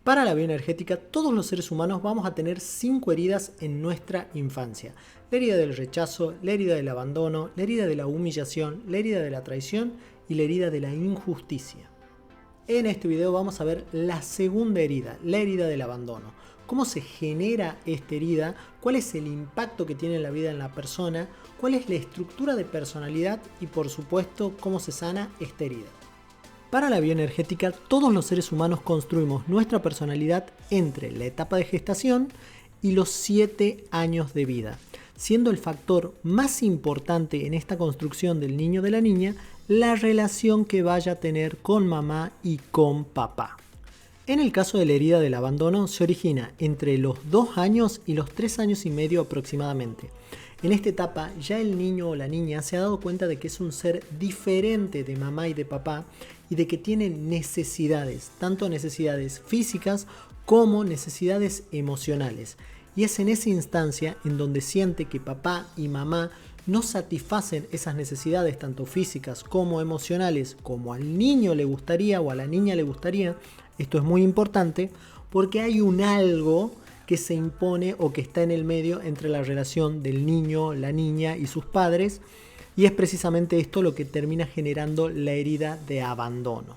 Para la bioenergética, todos los seres humanos vamos a tener 5 heridas en nuestra infancia. La herida del rechazo, la herida del abandono, la herida de la humillación, la herida de la traición y la herida de la injusticia. En este video vamos a ver la segunda herida, la herida del abandono. Cómo se genera esta herida, cuál es el impacto que tiene en la vida en la persona, cuál es la estructura de personalidad y por supuesto cómo se sana esta herida. Para la bioenergética, todos los seres humanos construimos nuestra personalidad entre la etapa de gestación y los 7 años de vida, siendo el factor más importante en esta construcción del niño o de la niña la relación que vaya a tener con mamá y con papá. En el caso de la herida del abandono, se origina entre los 2 años y los 3 años y medio aproximadamente. En esta etapa ya el niño o la niña se ha dado cuenta de que es un ser diferente de mamá y de papá y de que tiene necesidades, tanto necesidades físicas como necesidades emocionales. Y es en esa instancia en donde siente que papá y mamá no satisfacen esas necesidades tanto físicas como emocionales como al niño le gustaría o a la niña le gustaría. Esto es muy importante porque hay un algo que se impone o que está en el medio entre la relación del niño, la niña y sus padres, y es precisamente esto lo que termina generando la herida de abandono.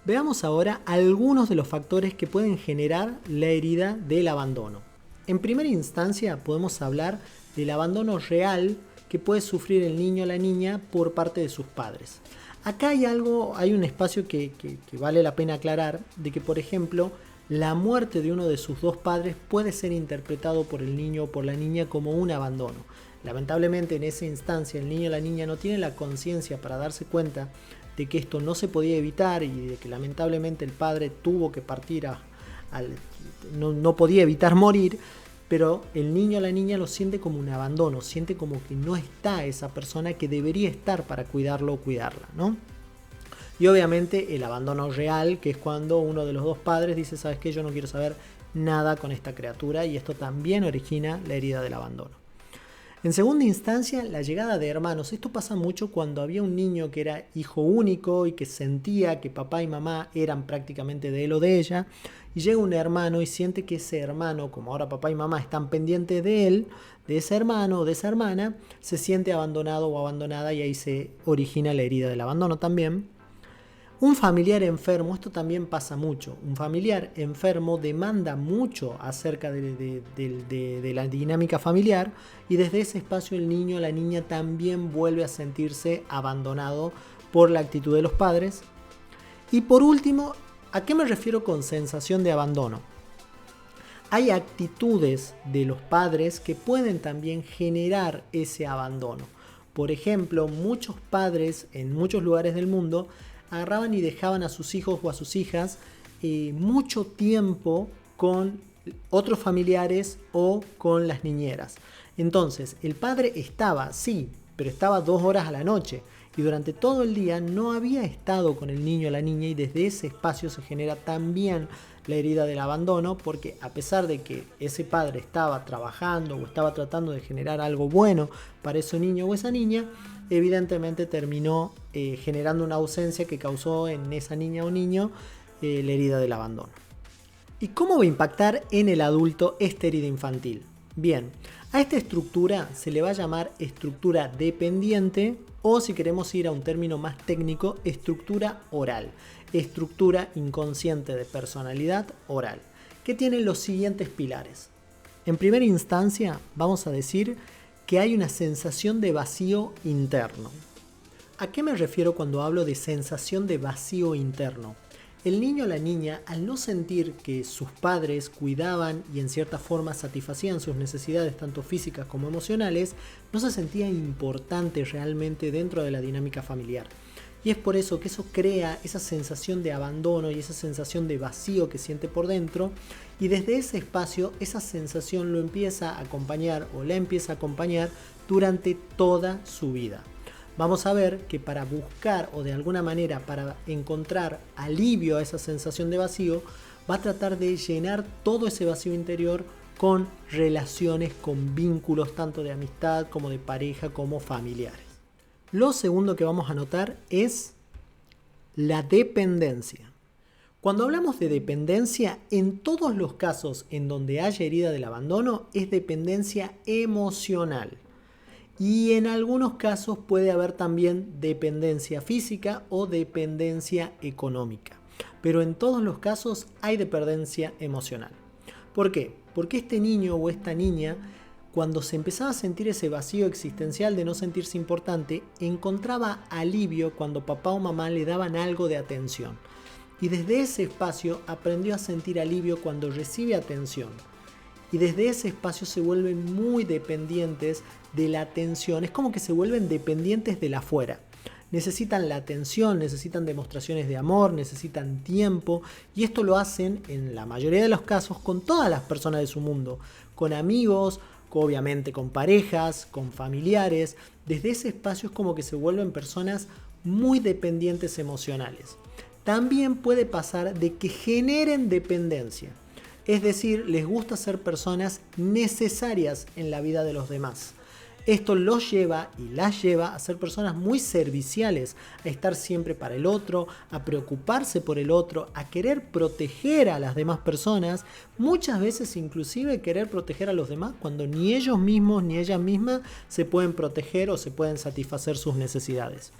Veamos ahora algunos de los factores que pueden generar la herida del abandono. En primera instancia podemos hablar del abandono real que puede sufrir el niño o la niña por parte de sus padres. Acá hay un espacio que vale la pena aclarar, de que por ejemplo la muerte de uno de sus 2 padres puede ser interpretado por el niño o por la niña como un abandono. Lamentablemente en esa instancia el niño o la niña no tiene la conciencia para darse cuenta de que esto no se podía evitar y de que lamentablemente el padre tuvo que partir, no podía evitar morir, pero el niño o la niña lo siente como un abandono, siente como que no está esa persona que debería estar para cuidarlo o cuidarla, ¿no? Y obviamente el abandono real, que es cuando uno de los 2 padres dice, ¿sabes qué? Yo no quiero saber nada con esta criatura, y esto también origina la herida del abandono. En segunda instancia, la llegada de hermanos. Esto pasa mucho cuando había un niño que era hijo único y que sentía que papá y mamá eran prácticamente de él o de ella, y llega un hermano y siente que ese hermano, como ahora papá y mamá están pendientes de él, de ese hermano o de esa hermana, se siente abandonado o abandonada, y ahí se origina la herida del abandono también. Un familiar enfermo, esto también pasa mucho. Un familiar enfermo demanda mucho acerca de la dinámica familiar, y desde ese espacio el niño o la niña también vuelve a sentirse abandonado por la actitud de los padres. Y por último, ¿a qué me refiero con sensación de abandono? Hay actitudes de los padres que pueden también generar ese abandono. Por ejemplo, muchos padres en muchos lugares del mundo agarraban y dejaban a sus hijos o a sus hijas mucho tiempo con otros familiares o con las niñeras. Entonces, el padre estaba, sí, pero estaba 2 horas a la noche, y durante todo el día no había estado con el niño o la niña, y desde ese espacio se genera también la herida del abandono, porque a pesar de que ese padre estaba trabajando o estaba tratando de generar algo bueno para ese niño o esa niña, evidentemente terminó generando una ausencia que causó en esa niña o niño la herida del abandono. ¿Y cómo va a impactar en el adulto esta herida infantil? Bien, a esta estructura se le va a llamar estructura dependiente, o si queremos ir a un término más técnico, estructura oral, estructura inconsciente de personalidad oral, que tiene los siguientes pilares. En primera instancia vamos a decir que hay una sensación de vacío interno. ¿A qué me refiero cuando hablo de sensación de vacío interno? El niño o la niña, al no sentir que sus padres cuidaban y en cierta forma satisfacían sus necesidades tanto físicas como emocionales, no se sentía importante realmente dentro de la dinámica familiar. Y es por eso que eso crea esa sensación de abandono y esa sensación de vacío que siente por dentro, y desde ese espacio esa sensación lo empieza a acompañar o la empieza a acompañar durante toda su vida. Vamos a ver que para buscar o de alguna manera para encontrar alivio a esa sensación de vacío, va a tratar de llenar todo ese vacío interior con relaciones, con vínculos tanto de amistad como de pareja como familiares. Lo segundo que vamos a notar es la dependencia. Cuando hablamos de dependencia, en todos los casos en donde haya herida del abandono, es dependencia emocional. Y en algunos casos puede haber también dependencia física o dependencia económica. Pero en todos los casos hay dependencia emocional. ¿Por qué? Porque este niño o esta niña, cuando se empezaba a sentir ese vacío existencial de no sentirse importante, encontraba alivio cuando papá o mamá le daban algo de atención. Y desde ese espacio aprendió a sentir alivio cuando recibe atención. Y desde ese espacio se vuelven muy dependientes de la atención. Es como que se vuelven dependientes de la afuera. Necesitan la atención, necesitan demostraciones de amor, necesitan tiempo. Y esto lo hacen en la mayoría de los casos con todas las personas de su mundo. Con amigos, obviamente con parejas, con familiares. Desde ese espacio es como que se vuelven personas muy dependientes emocionales. También puede pasar de que generen dependencia. Es decir, les gusta ser personas necesarias en la vida de los demás. Esto los lleva y las lleva a ser personas muy serviciales, a estar siempre para el otro, a preocuparse por el otro, a querer proteger a las demás personas, muchas veces inclusive querer proteger a los demás cuando ni ellos mismos ni ellas mismas se pueden proteger o se pueden satisfacer sus necesidades.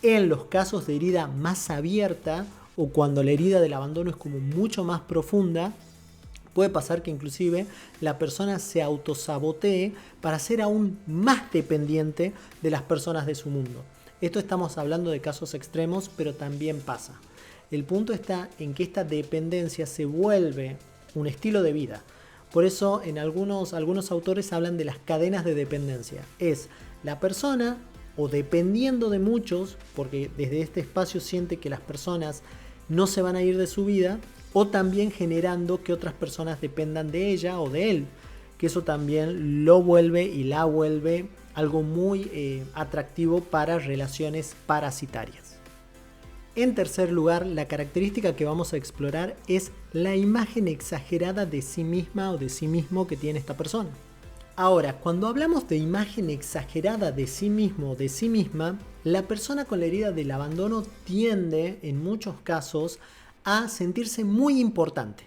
En los casos de herida más abierta o cuando la herida del abandono es como mucho más profunda, puede pasar que inclusive la persona se autosabotee para ser aún más dependiente de las personas de su mundo. Esto estamos hablando de casos extremos, pero también pasa. El punto está en que esta dependencia se vuelve un estilo de vida. Por eso en algunos autores hablan de las cadenas de dependencia. Es la persona, o dependiendo de muchos, porque desde este espacio siente que las personas no se van a ir de su vida, o también generando que otras personas dependan de ella o de él, que eso también lo vuelve y la vuelve algo muy atractivo para relaciones parasitarias. En tercer lugar, la característica que vamos a explorar es la imagen exagerada de sí misma o de sí mismo que tiene esta persona. Ahora, cuando hablamos de imagen exagerada de sí mismo o de sí misma, la persona con la herida del abandono tiende, en muchos casos, a sentirse muy importante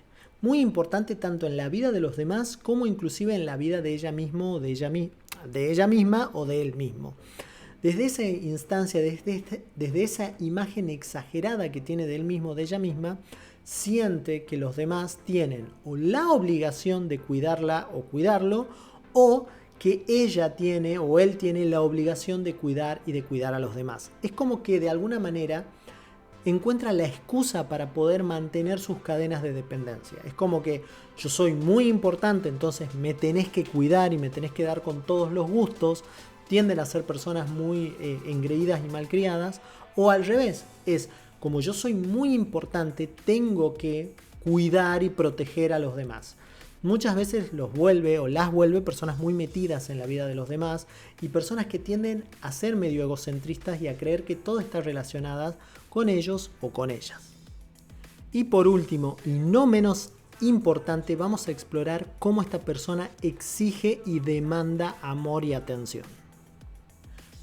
tanto en la vida de los demás como inclusive en la vida de ella misma o de ella misma o de él mismo. Desde esa instancia, desde esa imagen exagerada que tiene de él mismo o de ella misma, siente que los demás tienen o la obligación de cuidarla o cuidarlo, o que ella tiene o él tiene la obligación de cuidar y de cuidar a los demás. Es como que de alguna manera encuentra la excusa para poder mantener sus cadenas de dependencia. Es como que yo soy muy importante, entonces me tenés que cuidar y me tenés que dar con todos los gustos. Tienden a ser personas muy engreídas y malcriadas. O al revés, es como yo soy muy importante, tengo que cuidar y proteger a los demás. Muchas veces los vuelve o las vuelve personas muy metidas en la vida de los demás y personas que tienden a ser medio egocentristas y a creer que todo está relacionado con ellos o con ellas. Y por último, y no menos importante, vamos a explorar cómo esta persona exige y demanda amor y atención.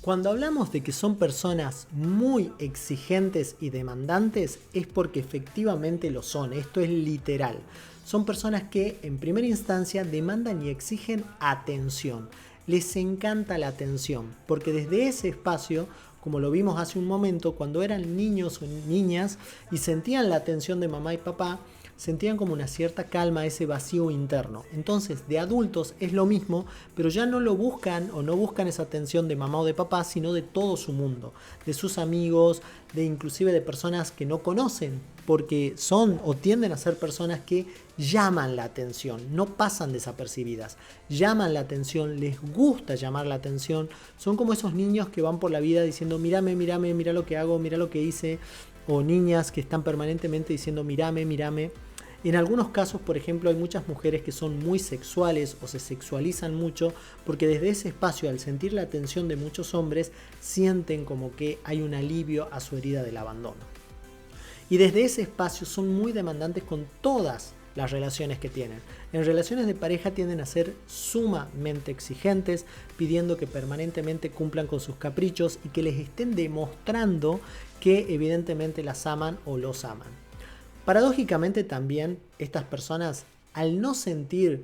Cuando hablamos de que son personas muy exigentes y demandantes, es porque efectivamente lo son, esto es literal. Son personas que en primera instancia demandan y exigen atención. Les encanta la atención, porque desde ese espacio, como lo vimos hace un momento, cuando eran niños o niñas y sentían la atención de mamá y papá, sentían como una cierta calma, ese vacío interno. Entonces, de adultos es lo mismo, pero ya no lo buscan o no buscan esa atención de mamá o de papá, sino de todo su mundo, de sus amigos, de inclusive de personas que no conocen, porque son o tienden a ser personas que llaman la atención, no pasan desapercibidas, llaman la atención, les gusta llamar la atención, son como esos niños que van por la vida diciendo mírame, mírame, mira lo que hago, mira lo que hice, o niñas que están permanentemente diciendo mírame, mírame. En algunos casos, por ejemplo, hay muchas mujeres que son muy sexuales o se sexualizan mucho porque desde ese espacio, al sentir la atención de muchos hombres, sienten como que hay un alivio a su herida del abandono. Y desde ese espacio son muy demandantes con todas las relaciones que tienen. En relaciones de pareja tienden a ser sumamente exigentes, pidiendo que permanentemente cumplan con sus caprichos y que les estén demostrando que evidentemente las aman o los aman. Paradójicamente también estas personas, al no sentir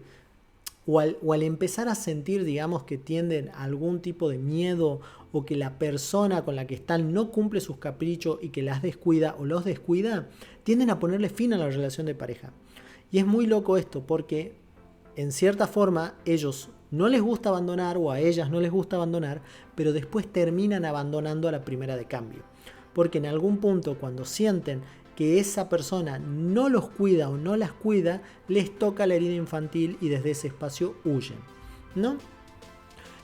o al empezar a sentir, digamos, que tienden a algún tipo de miedo o que la persona con la que están no cumple sus caprichos y que las descuida o los descuida, tienden a ponerle fin a la relación de pareja. Y es muy loco esto porque en cierta forma ellos no les gusta abandonar o a ellas no les gusta abandonar, pero después terminan abandonando a la primera de cambio. Porque en algún punto cuando sienten que esa persona no los cuida o no las cuida, les toca la herida infantil y desde ese espacio huyen, ¿no?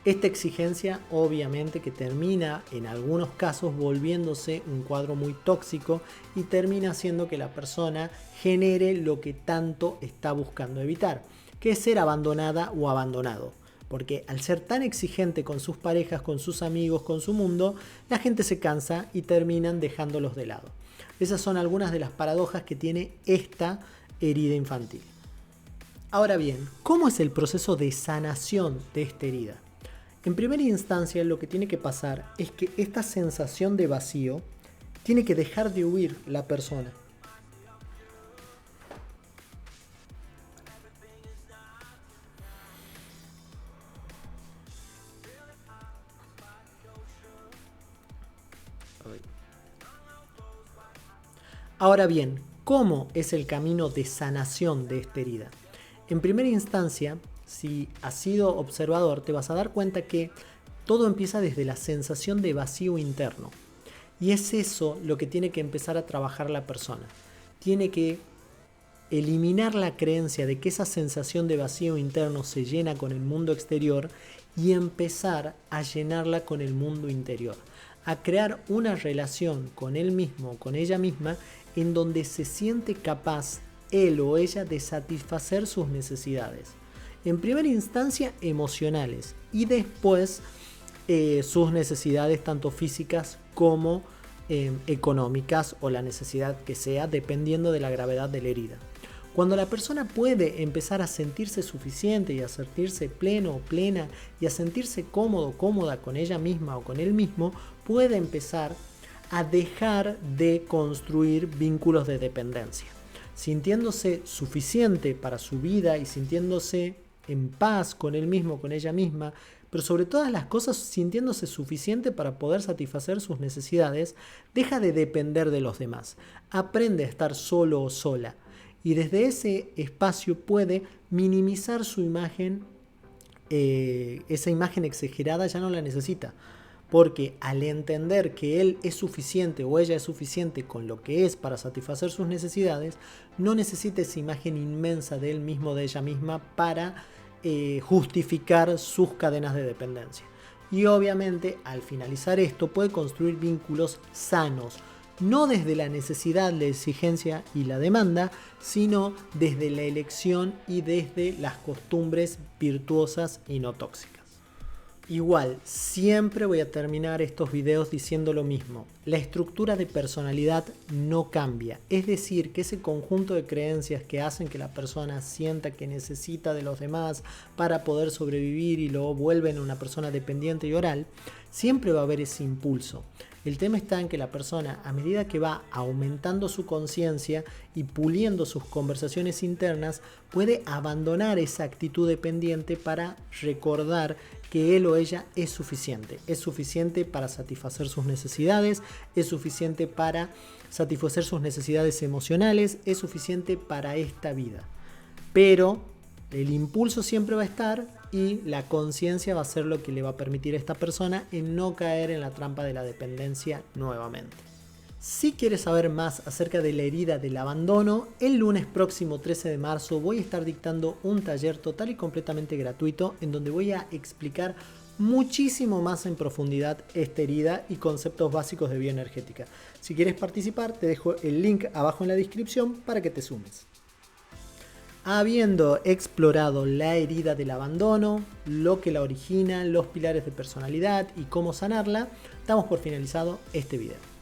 Esta exigencia obviamente que termina en algunos casos volviéndose un cuadro muy tóxico y termina haciendo que la persona genere lo que tanto está buscando evitar, que es ser abandonada o abandonado. Porque al ser tan exigente con sus parejas, con sus amigos, con su mundo, la gente se cansa y terminan dejándolos de lado. Esas son algunas de las paradojas que tiene esta herida infantil. Ahora bien, ¿cómo es el proceso de sanación de esta herida? En primera instancia, lo que tiene que pasar es que esta sensación de vacío tiene que dejar de huir la persona. Ahora bien, ¿cómo es el camino de sanación de esta herida? En primera instancia, si has sido observador, te vas a dar cuenta que todo empieza desde la sensación de vacío interno. Y es eso lo que tiene que empezar a trabajar la persona. Tiene que eliminar la creencia de que esa sensación de vacío interno se llena con el mundo exterior y empezar a llenarla con el mundo interior. A crear una relación con él mismo, con ella misma, en donde se siente capaz él o ella de satisfacer sus necesidades. En primera instancia emocionales y después sus necesidades tanto físicas como económicas o la necesidad que sea dependiendo de la gravedad de la herida. Cuando la persona puede empezar a sentirse suficiente y a sentirse pleno o plena y a sentirse cómodo, cómoda con ella misma o con él mismo, puede empezar a dejar de construir vínculos de dependencia. Sintiéndose suficiente para su vida y sintiéndose en paz con él mismo, con ella misma, pero sobre todas las cosas sintiéndose suficiente para poder satisfacer sus necesidades, deja de depender de los demás. Aprende a estar solo o sola. Y desde ese espacio puede minimizar su imagen, esa imagen exagerada ya no la necesita. Porque al entender que él es suficiente o ella es suficiente con lo que es para satisfacer sus necesidades, no necesita esa imagen inmensa de él mismo, de ella misma, para justificar sus cadenas de dependencia. Y obviamente al finalizar esto puede construir vínculos sanos, no desde la necesidad, la exigencia y la demanda, sino desde la elección y desde las costumbres virtuosas y no tóxicas. Igual, siempre voy a terminar estos videos diciendo lo mismo. La estructura de personalidad no cambia. Es decir, que ese conjunto de creencias que hacen que la persona sienta que necesita de los demás para poder sobrevivir y lo vuelven una persona dependiente y oral, siempre va a haber ese impulso. El tema está en que la persona, a medida que va aumentando su conciencia y puliendo sus conversaciones internas, puede abandonar esa actitud dependiente para recordar que él o ella es suficiente para satisfacer sus necesidades, es suficiente para satisfacer sus necesidades emocionales, es suficiente para esta vida. Pero el impulso siempre va a estar y la conciencia va a ser lo que le va a permitir a esta persona en no caer en la trampa de la dependencia nuevamente. Si quieres saber más acerca de la herida del abandono, el lunes próximo 13 de marzo voy a estar dictando un taller total y completamente gratuito en donde voy a explicar muchísimo más en profundidad esta herida y conceptos básicos de bioenergética. Si quieres participar, te dejo el link abajo en la descripción para que te sumes. Habiendo explorado la herida del abandono, lo que la origina, los pilares de personalidad y cómo sanarla, damos por finalizado este video.